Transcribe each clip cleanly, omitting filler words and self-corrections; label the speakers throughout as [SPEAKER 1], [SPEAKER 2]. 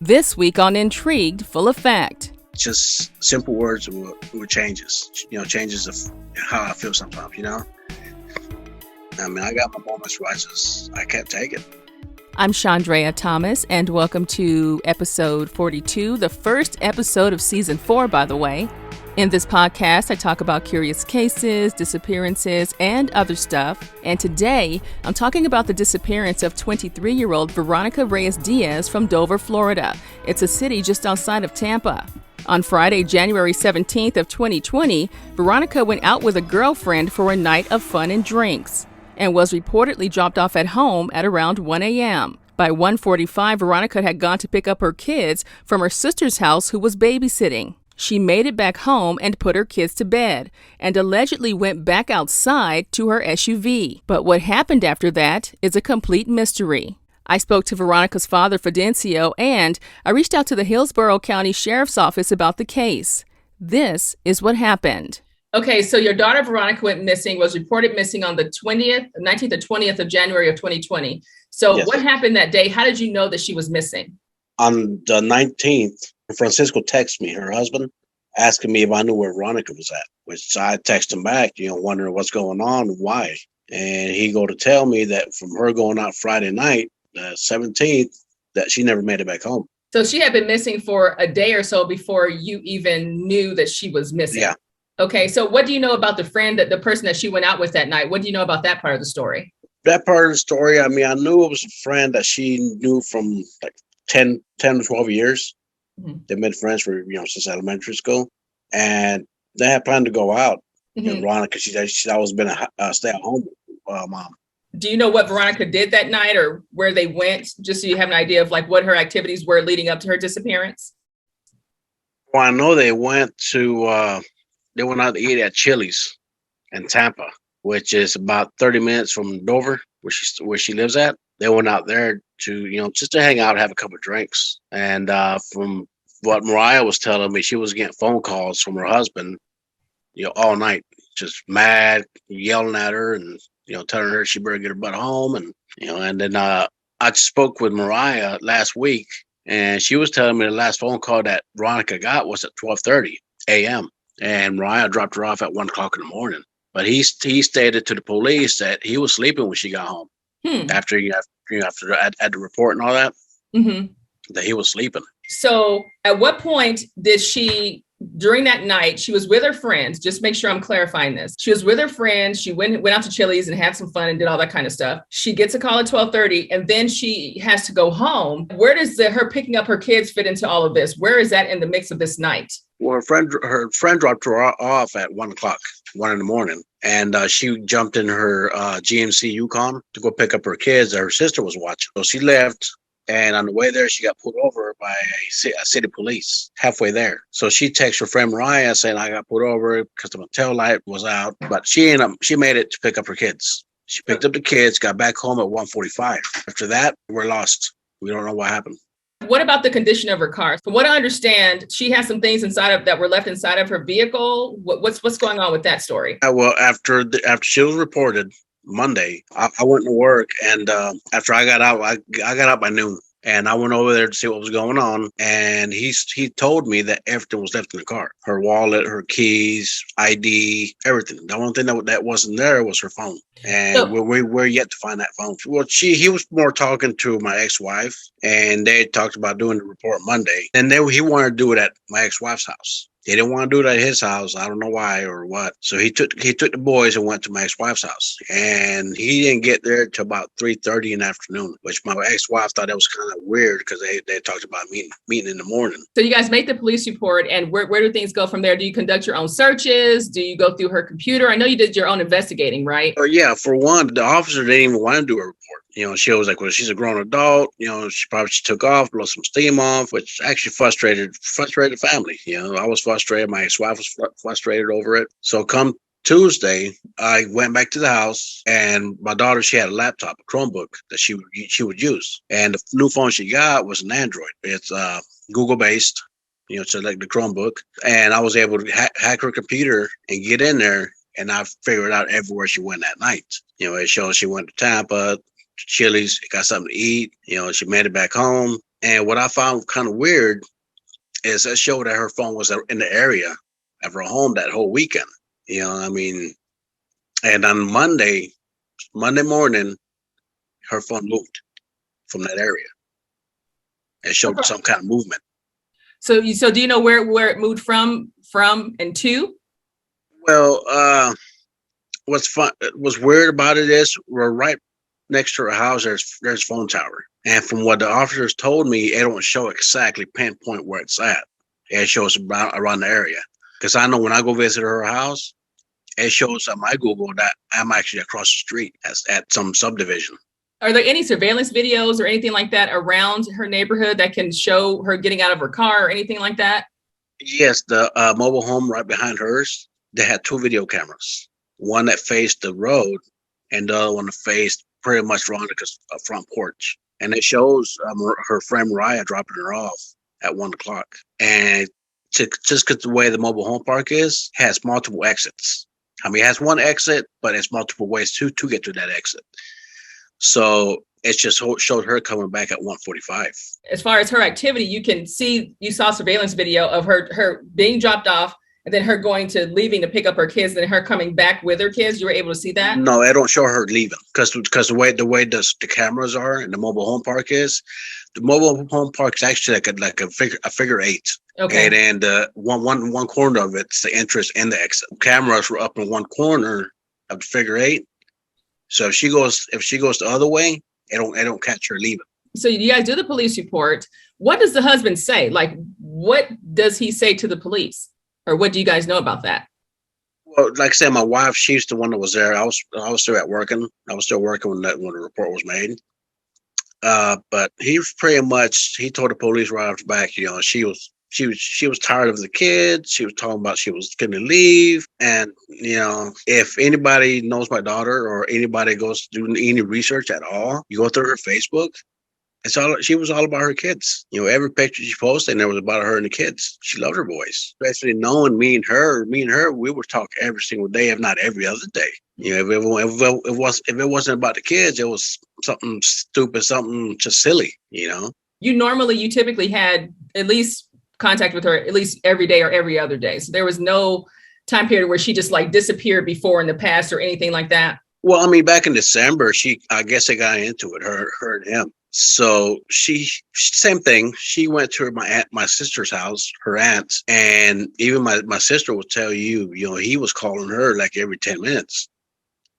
[SPEAKER 1] This week on Intrigued, full of fact.
[SPEAKER 2] Just simple words with changes, changes of how I feel sometimes, I mean, I got my moments where I can't take it.
[SPEAKER 1] I'm Chandrea Thomas, and welcome to episode 42, the first episode of season 4, by the way. In this podcast, I talk about curious cases, disappearances, and other stuff. And today, I'm talking about the disappearance of 23-year-old Veronica Reyes-Diaz from Dover, Florida. It's a city just outside of Tampa. On Friday, January 17th of 2020, Veronica went out with a girlfriend for a night of fun and drinks, and was reportedly dropped off at home at around 1 a.m. By 1:45, Veronica had gone to pick up her kids from her sister's house, who was babysitting. She made it back home and put her kids to bed, and allegedly went back outside to her SUV. But what happened after that is a complete mystery. I spoke to Veronica's father, Fidencio, and I reached out to the Hillsborough County Sheriff's Office about the case. This is what happened. Okay, so your daughter Veronica went missing, was reported missing on the 19th or 20th of January of 2020. So
[SPEAKER 2] Yes.
[SPEAKER 1] What happened that day? How did you know that she was missing?
[SPEAKER 2] On the 19th, Francisco texted me, her husband, asking me if I knew where Veronica was at, which I texted him back, wondering what's going on, why. And he go to tell me that from her going out Friday night, the 17th, that she never made it back home.
[SPEAKER 1] So she had been missing for a day or so before you even knew that she was missing.
[SPEAKER 2] Yeah.
[SPEAKER 1] Okay, so what do you know about the person that she went out with that night? What do you know about that part of the story?
[SPEAKER 2] That part of the story, I mean, I knew it was a friend that she knew from like 10 to 12 years. Mm-hmm. They've been friends for, since elementary school. And they had planned to go out. Mm-hmm. Veronica, she's always been a stay-at-home mom.
[SPEAKER 1] Do you know what Veronica did that night or where they went? Just so you have an idea of like what her activities were leading up to her disappearance?
[SPEAKER 2] Well, I know they went out to eat at Chili's in Tampa, which is about 30 minutes from Dover, where she lives at. They went out there to, just to hang out, have a couple of drinks. And from what Mariah was telling me, she was getting phone calls from her husband, all night, just mad, yelling at her and, telling her she better get her butt home. And then I spoke with Mariah last week, and she was telling me the last phone call that Veronica got was at 12:30 a.m. And Mariah dropped her off at 1 o'clock in the morning. But he stated to the police that he was sleeping when she got home. After the report and all that, that he was sleeping. So at what point did she, during that night, she was with her friends, just make sure I'm clarifying this. She was with her friends. She went out to Chili's and had some fun and did all that kind of stuff. She gets a call at 12:30 and then she has to go home. Where does her picking up her kids fit into all of this? Where is that in the mix of this night? Well, her friend dropped her off at 1 o'clock, 1 in the morning. And she jumped in her GMC Yukon to go pick up her kids that her sister was watching. So she left. And on the way there, she got pulled over by a city police halfway there. So she texted her friend Mariah saying, I got pulled over because the tail light was out. But she made it to pick up her kids. She picked up the kids, got back home at 1:45. After that, we're lost. We don't know what happened. What about the condition of her car? From what I understand, she has some things that were left inside of her vehicle. What's going on with that story? Well, after she was reported Monday, I went to work, and after I got out, I got out by noon, and I went over there to see what was going on. And he told me that everything was left in the car: her wallet, her keys, ID, everything. The only thing that wasn't there was her phone. And we're yet to find that phone. Well, he was more talking to my ex-wife, and they talked about doing the report Monday. And he wanted to do it at my ex-wife's house. He didn't want to do it at his house. I don't know why or what. So he took the boys and went to my ex-wife's house. And he didn't get there till about 3:30 in the afternoon, which my ex-wife thought that was kind of weird because they talked about meeting in the morning. So you guys make the police report, and where do things go from there? Do you conduct your own searches? Do you go through her computer? I know you did your own investigating, right? Oh, yeah. For one, the officer didn't even want to do a report. She was like, well, she's a grown adult. She probably took off, blew some steam off, which actually frustrated the family. I was frustrated. My ex-wife was frustrated over it. So come Tuesday, I went back to the house, and my daughter, she had a laptop, a Chromebook that she would use. And the new phone she got was an Android. It's Google-based, so like the Chromebook. And I was able to hack her computer and get in there, and I figured out everywhere she went that night. It shows she went to Tampa, Chili's, got something to eat. She made it back home. And what I found kind of weird is it showed that her phone was in the area of her home that whole weekend. You know, I mean, and on Monday morning, her phone moved from that area. It showed some kind of movement.
[SPEAKER 1] So do you know where it moved from and to?
[SPEAKER 2] Well, what's weird about it is we're right next to her house. There's phone tower, and from what the officers told me, it don't show exactly pinpoint where it's at. It shows around the area. Because I know when I go visit her house, it shows on my Google that I'm actually across the street at some subdivision.
[SPEAKER 1] Are there any surveillance videos or anything like that around her neighborhood that can show her getting out of her car or anything like that?
[SPEAKER 2] Yes, the mobile home right behind hers, they had 2 video cameras. One that faced the road and the other one that faced pretty much Veronica's front porch. And it shows her friend Mariah dropping her off at 1 o'clock. And just because the way the mobile home park is, has multiple exits. I mean, it has one exit, but it's multiple ways to get to that exit. So it just showed her coming back at 1:45.
[SPEAKER 1] As far as her activity, you saw surveillance video of her being dropped off and then her going to leaving to pick up her kids, and then her coming back with her kids. You were able to see that?
[SPEAKER 2] No, I don't show her leaving because the way the cameras are and the mobile home park is, the mobile home park is actually like a figure 8. Okay. And then one corner of it's the entrance and the exit. Cameras were up in one corner of the figure 8. So if she goes the other way, it don't catch her leaving.
[SPEAKER 1] So you guys do the police report. What does the husband say? Like, what does he say to the police? Or what do you guys know about that?
[SPEAKER 2] Well, like I said, my wife, she's the one that was there. I was still working. I was still working when the report was made. But he told the police right off the back, you know, she was tired of the kids. She was talking about she was going to leave. And, you know, if anybody knows my daughter or anybody goes to do any research at all, you go through her Facebook. She was all about her kids. You know, every picture she posted, and there was about her and the kids. She loved her boys. Especially knowing me and her, we would talk every single day, if not every other day. You know, if it wasn't about the kids, it was something stupid, something just silly, you know.
[SPEAKER 1] You typically had at least contact with her at least every day or every other day. So there was no time period where she just like disappeared before in the past or anything like that.
[SPEAKER 2] Well, I mean, back in December, I guess they got into it, her and him. So same thing. She went to my sister's house, her aunt's, and even my sister will tell you, you know, he was calling her like every 10 minutes,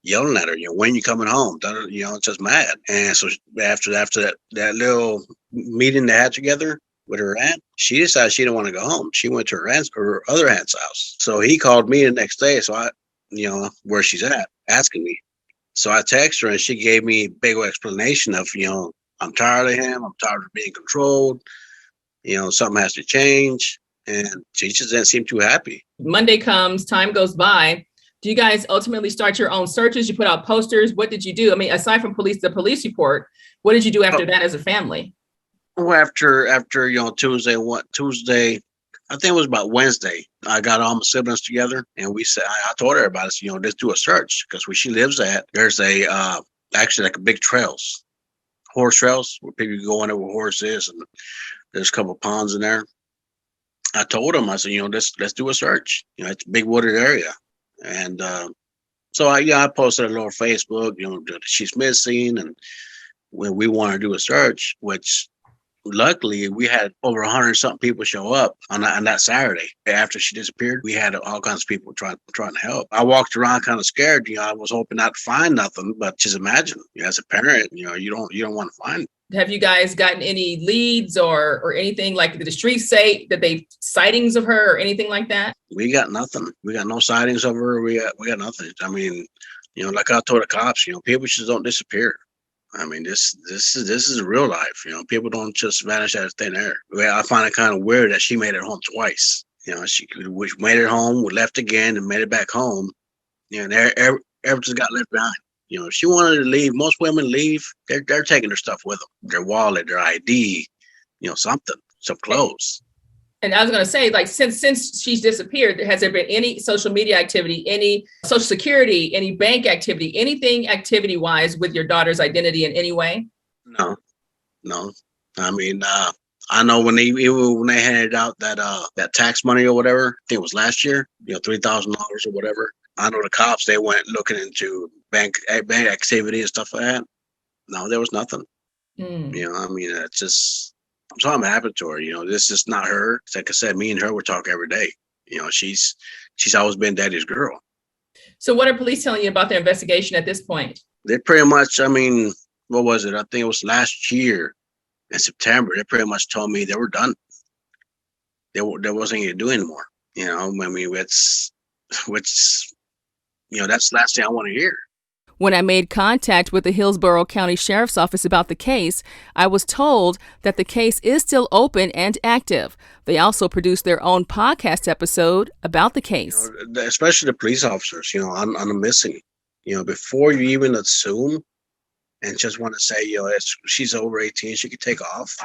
[SPEAKER 2] yelling at her, you know, when you coming home? You know, just mad. And so after that little meeting they had together with her aunt, she decided she didn't want to go home. She went to her other aunt's house. So he called me the next day. So you know, where she's at, asking me. So I texted her and she gave me a big explanation of, you know, I'm tired of him. I'm tired of being controlled. You know, something has to change. And she just didn't seem too happy.
[SPEAKER 1] Monday comes, time goes by. Do you guys ultimately start your own searches? You put out posters. What did you do? I mean, aside from the police report, what did you do after that as a family?
[SPEAKER 2] Well, after you know, Tuesday, I think it was about Wednesday, I got all my siblings together and we said, I told her about it. So, you know, let's do a search because where she lives at, there's actually like a big horse trails where people can go in there where horse is, and there's a couple of ponds in there. I told him, I said, you know, let's do a search. You know, it's a big wooded area. And so I posted a little Facebook, you know, she's missing, and when we want to do a search, which luckily we had over 100 something people show up on that Saturday after she disappeared. We had all kinds of people trying to help. I walked around kind of scared. You know, I was hoping not to find nothing, but just imagine, you know, as a parent, you know, you don't want to find.
[SPEAKER 1] Have you guys gotten any leads or anything? Like, did the streets say that they sightings of her or anything like that?
[SPEAKER 2] We got nothing. We got no sightings of her. We got nothing. I mean, you know, like I told the cops, you know, people just don't disappear. I mean, this is real life. You know, people don't just vanish out of thin air. I find it kind of weird that she made it home twice. You know, she made it home, left again, and made it back home. You know, everything got left behind. You know, if she wanted to leave, most women leave. They're taking their stuff with them, their wallet, their ID, you know, some clothes.
[SPEAKER 1] And I was going to say, like, since she's disappeared, has there been any social media activity, any social security, any bank activity, anything activity-wise with your daughter's identity in any way?
[SPEAKER 2] No. I mean, I know even when they handed out that tax money or whatever, I think it was last year, $3,000 or whatever. I know the cops, they went looking into bank activity and stuff like that. No, there was nothing. I mean, it's just something happened to her. This is not her. Like I said, me and her would talk every day. She's always been daddy's girl.
[SPEAKER 1] So what are police telling you about their investigation at this point?
[SPEAKER 2] They pretty much, I mean, what was it? I think it was last year in September. They pretty much told me they were done. There wasn't anything to do anymore. I mean, that's the last thing I want to hear.
[SPEAKER 1] When I made contact with the Hillsborough County Sheriff's Office about the case, I was told that the case is still open and active. They also produced their own podcast episode about the case.
[SPEAKER 2] Especially the police officers, on the missing. Before you even assume and just want to say, she's over 18, she could take off.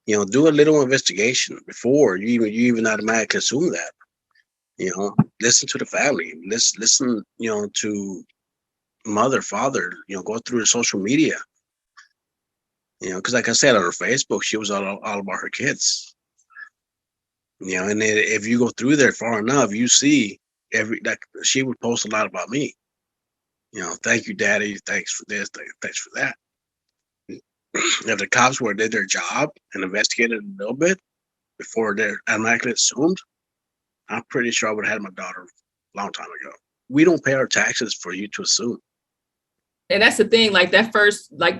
[SPEAKER 2] Do a little investigation before you even automatically assume that. Listen to the family. Listen, to mother, father, go through the social media. Because like I said, on her Facebook, she was all about her kids. And then if you go through there far enough, you see she would post a lot about me. Thank you, Daddy. Thanks for this. Thanks for that. If the cops did their job and investigated a little bit before they're automatically assumed, I'm pretty sure I would have had my daughter a long time ago. We don't pay our taxes for you to assume.
[SPEAKER 1] And that's the thing, like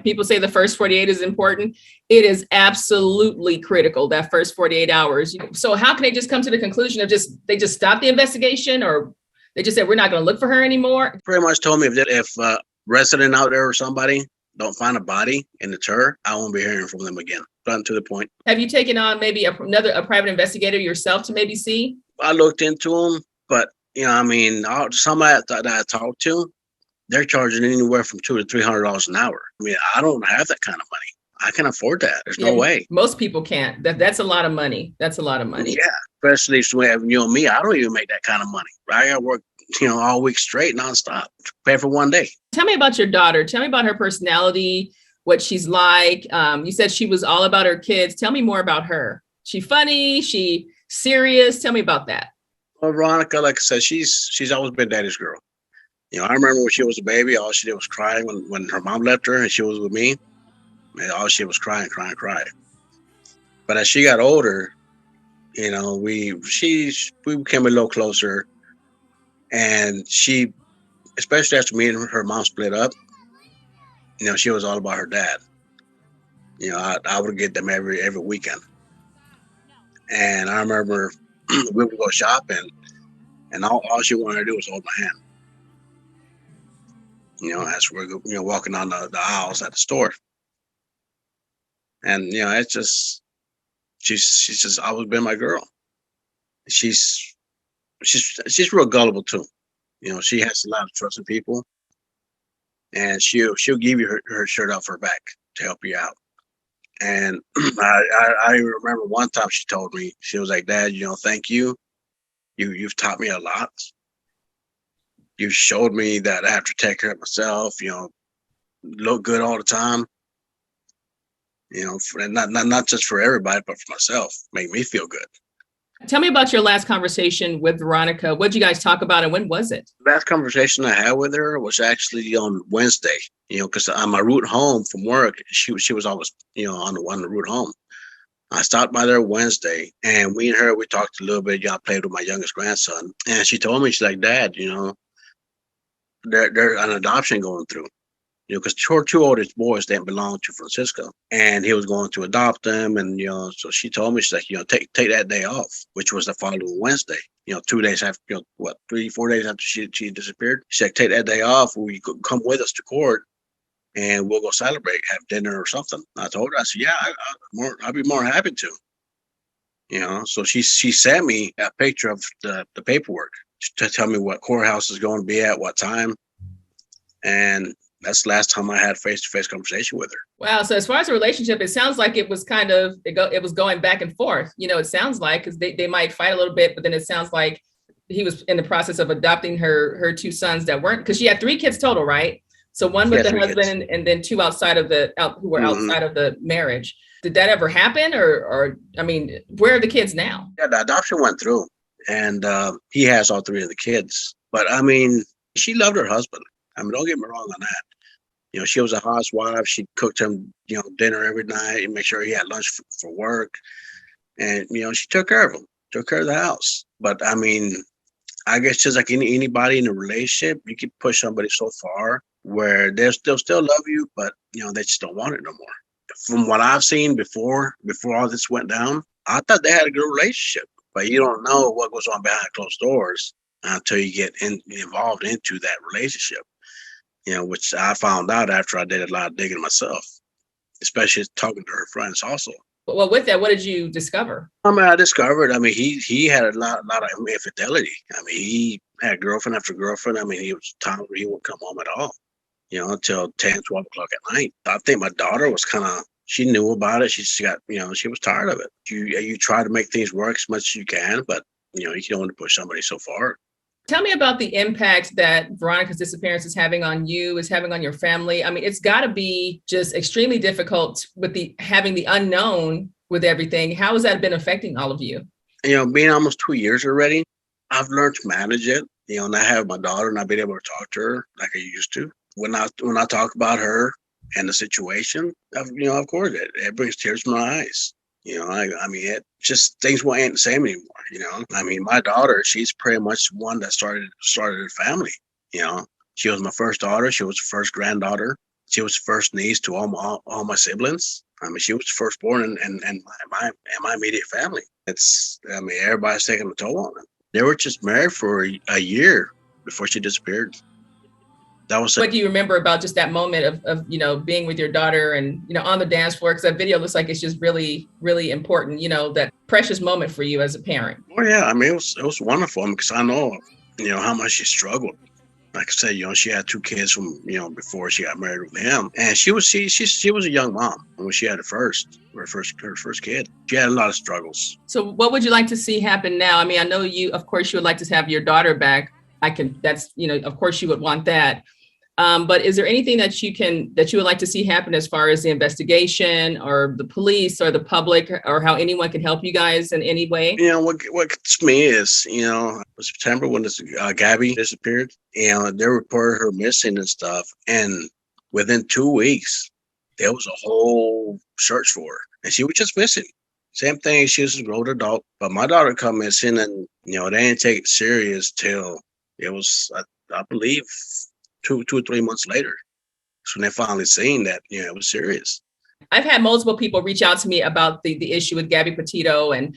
[SPEAKER 1] people say the first 48 is important. It is absolutely critical, that first 48 hours. So how can they just come to the conclusion of they just stop the investigation, or they just said, we're not going to look for her anymore?
[SPEAKER 2] Pretty much told me if a resident out there or somebody don't find a body and it's her, I won't be hearing from them again. Gotten to the point.
[SPEAKER 1] Have you taken on maybe a private investigator yourself to maybe see?
[SPEAKER 2] I looked into them, but somebody that I talked to, they're charging anywhere from $200 to $300 an hour. I mean, I don't have that kind of money. I can afford that. There's no way.
[SPEAKER 1] Most people can't. That's a lot of money. That's a lot of money.
[SPEAKER 2] Yeah, especially me. I don't even make that kind of money. I got to work, all week straight, nonstop, pay for one day.
[SPEAKER 1] Tell me about your daughter. Tell me about her personality, what she's like. You said she was all about her kids. Tell me more about her. She funny? She serious? Tell me about that.
[SPEAKER 2] Well, Veronica, like I said, she's always been daddy's girl. I remember when she was a baby, all she did was cry when her mom left her and she was with me. And all she was crying. But as she got older, we became a little closer. And she, especially after me and her mom split up, she was all about her dad. I would get them every weekend. And I remember we would go shopping, and all she wanted to do was hold my hand. As we're walking down the aisles at the store. And it's just she's just always been my girl. She's real gullible too. She has a lot of trust in people, and she'll give you her shirt off her back to help you out. And I remember one time she told me, she was like, Dad, thank you. You've taught me a lot. You showed me that I have to take care of myself, look good all the time, and not just for everybody, but for myself, make me feel good.
[SPEAKER 1] Tell me about your last conversation with Veronica. What did you guys talk about and when was it?
[SPEAKER 2] Last conversation I had with her was actually on Wednesday, because on my route home from work, she was always, on the route home. I stopped by there Wednesday, and we talked a little bit. I played with my youngest grandson, and she told me, she's like, Dad, there's an adoption going through, because her two oldest boys didn't belong to Francisco, and he was going to adopt them. And, so she told me, she's like, take that day off, which was the following Wednesday, 2 days after, 3-4 days after she disappeared. She said, take that day off. Will you come with us to court and we'll go celebrate, have dinner or something? I told her, I said, yeah, I'd be more happy to, so she sent me a picture of the paperwork to tell me what courthouse is going to be at what time. And that's the last time I had face-to-face conversation with her.
[SPEAKER 1] Wow. So as far as the relationship, it sounds like it was it was going back and forth. It sounds like, because they might fight a little bit, but then it sounds like he was in the process of adopting her two sons that weren't, because she had 3 kids total, right? So one
[SPEAKER 2] She
[SPEAKER 1] with
[SPEAKER 2] had
[SPEAKER 1] the
[SPEAKER 2] 3 kids.
[SPEAKER 1] husband and then two who were
[SPEAKER 2] Mhm.
[SPEAKER 1] outside of the marriage. Did that ever happen? Or I mean, where are the kids now?
[SPEAKER 2] Yeah, the adoption went through, and he has all 3 of the kids. But I mean, she loved her husband. I mean, don't get me wrong on that. You know, she was a housewife. She cooked him, dinner every night and make sure he had lunch for work. And, she took care of him, took care of the house. But I mean, I guess just like anybody in a relationship, you can push somebody so far where they'll still love you, but, they just don't want it no more. From what I've seen before all this went down, I thought they had a good relationship. But you don't know what goes on behind closed doors until you get involved into that relationship. Which I found out after I did a lot of digging myself, especially talking to her friends also.
[SPEAKER 1] Well, with that, what did you discover?
[SPEAKER 2] I mean, I discovered, he had a lot of infidelity. I mean, he had girlfriend after girlfriend. I mean, he was times where he wouldn't come home at all, until 10, 12 o'clock at night. I think my daughter was she knew about it. She got, she was tired of it. You try to make things work as much as you can, but, you don't want to push somebody so far.
[SPEAKER 1] Tell me about the impact that Veronica's disappearance is having on you, is having on your family. I mean, it's got to be just extremely difficult with having the unknown with everything. How has that been affecting all of you?
[SPEAKER 2] Being almost 2 years already, I've learned to manage it. And I have my daughter, and I've been able to talk to her like I used to. When I talk about her and the situation, of course, it brings tears to my eyes. I mean, it just things ain't the same anymore. I mean, my daughter, she's pretty much one that started a family. She was my first daughter. She was the first granddaughter. She was the first niece to all my siblings. I mean, she was the firstborn in my immediate family. Everybody's taking a toll on them. They were just married for a year before she disappeared.
[SPEAKER 1] What do you remember about just that moment of being with your daughter and, on the dance floor? Because that video looks like it's just really, really important, that precious moment for you as a parent.
[SPEAKER 2] Oh, yeah. I mean, it was wonderful because I know, how much she struggled. Like I said, she had 2 kids from, before she got married with him. And she was a young mom when she had her first kid. She had a lot of struggles.
[SPEAKER 1] So what would you like to see happen now? I mean, I know of course, you would like to have your daughter back. Of course you would want that. But is there anything that you would like to see happen as far as the investigation or the police or the public or how anyone can help you guys in any way?
[SPEAKER 2] What gets me is, September when this Gabby disappeared, they reported her missing and stuff. And within 2 weeks, there was a whole search for her. And she was just missing. Same thing, she was a grown adult. But my daughter come missing and, they didn't take it serious till it was, I believe, 2 or 3 months later. So when they finally seen that, it was serious.
[SPEAKER 1] I've had multiple people reach out to me about the issue with Gabby Petito and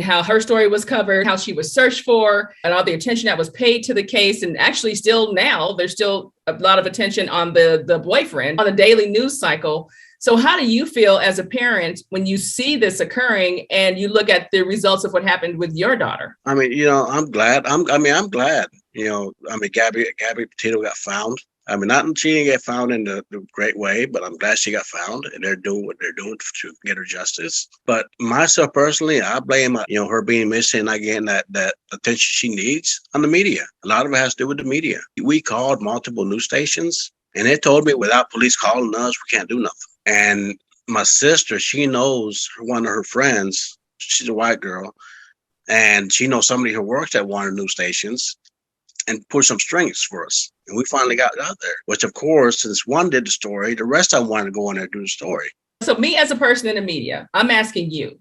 [SPEAKER 1] how her story was covered, how she was searched for, and all the attention that was paid to the case. And actually still now, there's still a lot of attention on the boyfriend on the daily news cycle. So how do you feel as a parent when you see this occurring and you look at the results of what happened with your daughter?
[SPEAKER 2] I mean, I'm glad. I'm glad. Gabby Petito got found. I mean, she didn't get found in the great way, but I'm glad she got found, and they're doing what they're doing to get her justice. But myself personally, I blame her being missing, not getting that attention she needs on the media. A lot of it has to do with the media. We called multiple news stations, and they told me without police calling us, we can't do nothing. And my sister, she knows one of her friends. She's a white girl, and she knows somebody who works at one of the news stations and push some strings for us. And we finally got out there, which of course, since one did the story, the rest of them wanted to go in there and do the story.
[SPEAKER 1] So me as a person in the media, I'm asking you,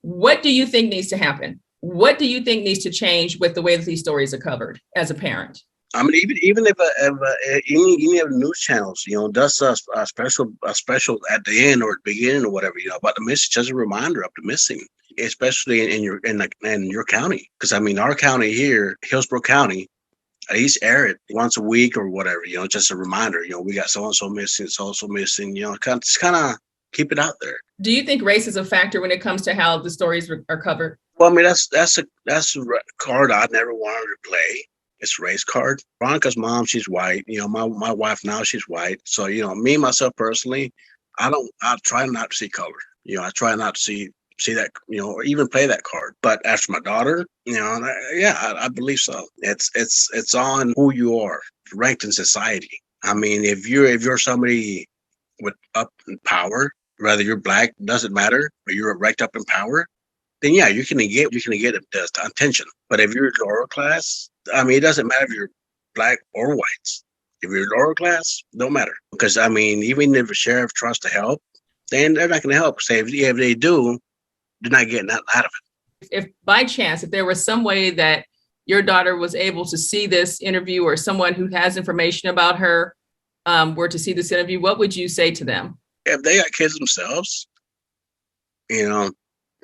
[SPEAKER 1] what do you think needs to happen? What do you think needs to change with the way that these stories are covered as a parent?
[SPEAKER 2] I mean, even if any of the news channels, does a special at the end or at the beginning or whatever, about the missing, just a reminder of the missing, especially in your county. Because I mean, our county here, Hillsborough County, at least air it once a week or whatever, just a reminder, we got so-and-so missing, so-and-so missing, just kind of keep it out there.
[SPEAKER 1] Do you think race is a factor when it comes to how the stories are covered?
[SPEAKER 2] Well, I mean, that's a card I never wanted to play. It's a race card. Veronica's mom, she's white. My wife now, she's white. So, me, myself personally, I try not to see color. I try not to see that, or even play that card. But as for my daughter, I believe so. It's on who you are, ranked in society. I mean, if you're somebody with up in power, whether you're black, doesn't matter, or you're erect up in power, then yeah, you can get the attention. But if you're lower class, I mean, it doesn't matter if you're black or white. If you're lower class, don't matter. Because I mean, even if a sheriff tries to help, then they're not going to help. Say if they do, they're not getting nothing out of it.
[SPEAKER 1] If by chance, if there was some way that your daughter was able to see this interview, or someone who has information about her were to see this interview, what would you say to them?
[SPEAKER 2] If they got kids themselves, you know,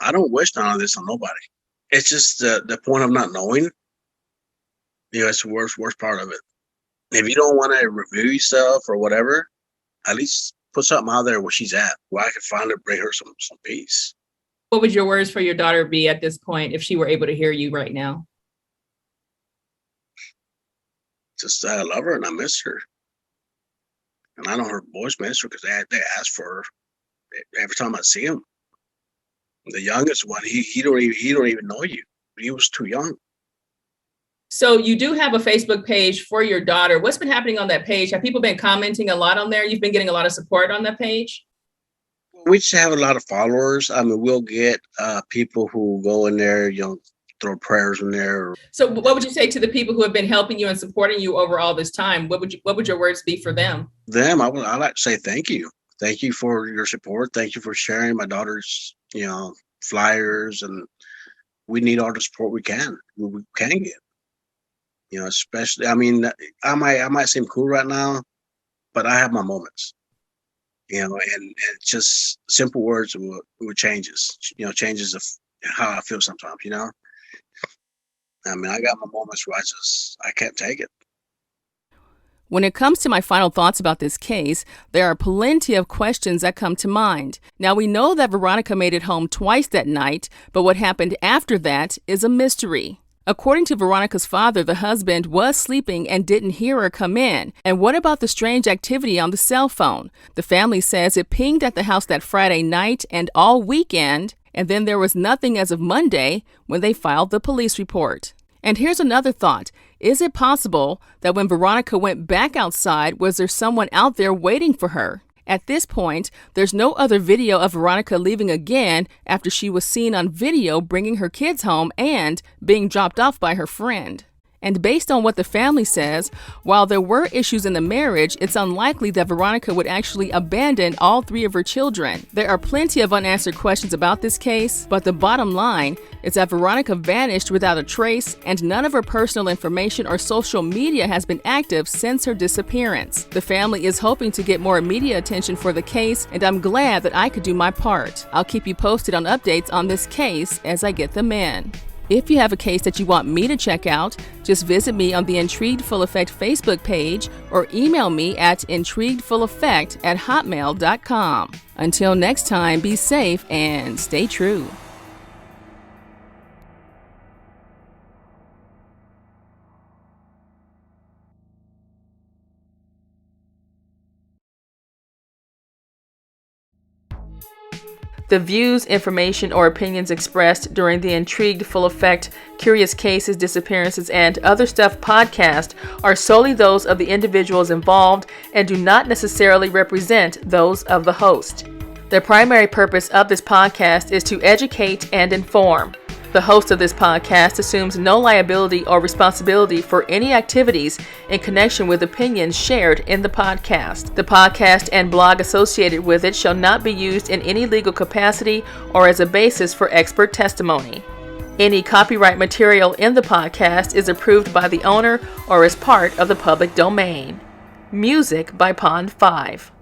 [SPEAKER 2] I don't wish none of this on nobody. It's just the point of not knowing. It's the worst part of it. If you don't want to review yourself or whatever, at least put something out there where she's at, where I can finally bring her some peace.
[SPEAKER 1] What would your words for your daughter be at this point if she were able to hear you right now?
[SPEAKER 2] Just I love her and I miss her. And I know her boys miss her because they ask for her every time I see him. The youngest one, he don't even know you. He was too young.
[SPEAKER 1] So you do have a Facebook page for your daughter. What's been happening on that page? Have people been commenting a lot on there? You've been getting a lot of support on that page?
[SPEAKER 2] We just have a lot of followers. I mean, we'll get people who go in there, throw prayers in there.
[SPEAKER 1] So what would you say to the people who have been helping you and supporting you over all this time? What would your words be for them?
[SPEAKER 2] I like to say thank you. Thank you for your support. Thank you for sharing my daughter's, flyers, and we need all the support we can get. Especially, I mean, I might seem cool right now, but I have my moments. And just simple words would changes of how I feel sometimes. I mean, I got my moments where I can't take it.
[SPEAKER 1] When it comes to my final thoughts about this case, there are plenty of questions that come to mind. Now, we know that Veronica made it home twice that night, but what happened after that is a mystery. According to Veronica's father, the husband was sleeping and didn't hear her come in. And what about the strange activity on the cell phone? The family says it pinged at the house that Friday night and all weekend, and then there was nothing as of Monday when they filed the police report. And here's another thought. Is it possible that when Veronica went back outside, was there someone out there waiting for her? At this point, there's no other video of Veronica leaving again after she was seen on video bringing her kids home and being dropped off by her friend. And based on what the family says, while there were issues in the marriage, it's unlikely that Veronica would actually abandon all three of her children. There are plenty of unanswered questions about this case, but the bottom line is that Veronica vanished without a trace, and none of her personal information or social media has been active since her disappearance. The family is hoping to get more media attention for the case, and I'm glad that I could do my part. I'll keep you posted on updates on this case as I get them in. If you have a case that you want me to check out, just visit me on the Intrigued Full Effect Facebook page or email me at intriguedfulleffect@hotmail.com. Until next time, be safe and stay true. The views, information, or opinions expressed during the Intrigued Full Effect, Curious Cases, Disappearances, and Other Stuff podcast are solely those of the individuals involved and do not necessarily represent those of the host. The primary purpose of this podcast is to educate and inform. The host of this podcast assumes no liability or responsibility for any activities in connection with opinions shared in the podcast. The podcast and blog associated with it shall not be used in any legal capacity or as a basis for expert testimony. Any copyright material in the podcast is approved by the owner or is part of the public domain. Music by Pond 5.